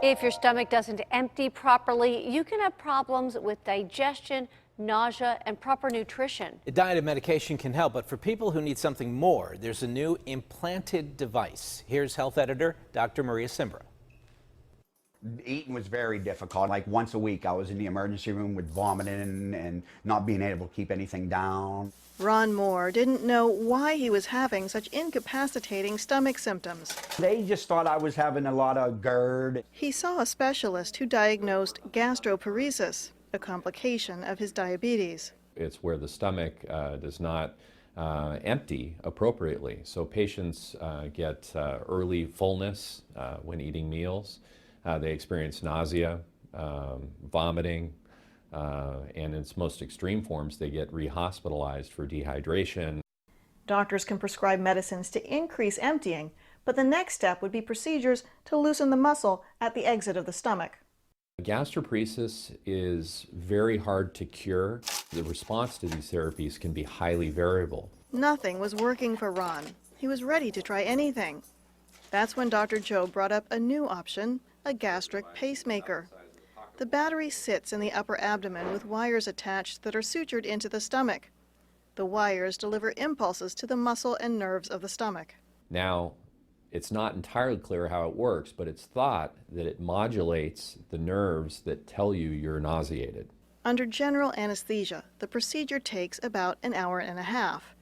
If your stomach doesn't empty properly, you can have problems with digestion, nausea, and proper nutrition. A diet and medication can help, but for people who need something more, there's a new implanted device. Here's health editor Dr. Maria Simbra. Eating was very difficult. Like once a week I was in the emergency room with vomiting and not being able to keep anything down. Ron Moore didn't know why he was having such incapacitating stomach symptoms. They just thought I was having a lot of GERD. He saw a specialist who diagnosed gastroparesis, a complication of his diabetes. It's where the stomach does not empty appropriately. So patients get early fullness when eating meals. They experience nausea, vomiting, and in its most extreme forms, they get rehospitalized for dehydration. Doctors can prescribe medicines to increase emptying, but the next step would be procedures to loosen the muscle at the exit of the stomach. Gastroparesis is very hard to cure. The response to these therapies can be highly variable. Nothing was working for Ron. He was ready to try anything. That's when Dr. Joe brought up a new option, a gastric pacemaker. The battery sits in the upper abdomen with wires attached that are sutured into the stomach. The wires deliver impulses to the muscle and nerves of the stomach. Now, it's not entirely clear how it works, but it's thought that it modulates the nerves that tell you you're nauseated. Under general anesthesia, the procedure takes about an hour and a half.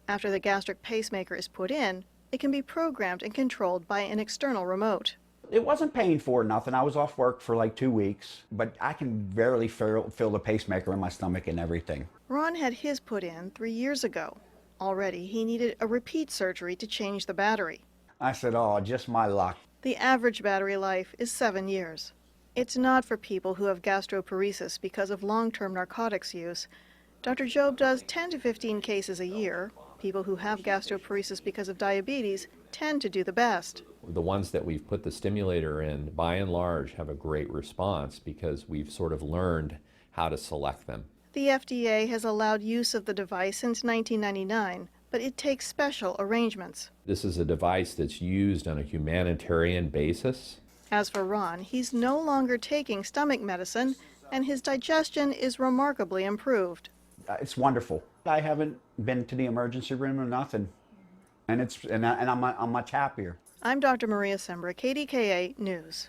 After the gastric pacemaker is put in, it can be programmed and controlled by an external remote. It wasn't paying for nothing. I was off work for like 2 weeks, but I can barely feel the pacemaker in my stomach and everything. Ron had his put in 3 years ago. Already, he needed a repeat surgery to change the battery. I said, oh, just my luck. The average battery life is 7 years. It's not for people who have gastroparesis because of long-term narcotics use. Dr. Job does 10 to 15 cases a year. People who have gastroparesis because of diabetes tend to do the best. The ones that we've put the stimulator in, by and large, have a great response because we've sort of learned how to select them. The FDA has allowed use of the device since 1999, but it takes special arrangements. This is a device that's used on a humanitarian basis. As for Ron, he's no longer taking stomach medicine, and his digestion is remarkably improved. It's wonderful. I haven't been to the emergency room or nothing, and I'm much happier. I'm Dr. Maria Simbra, KDKA News.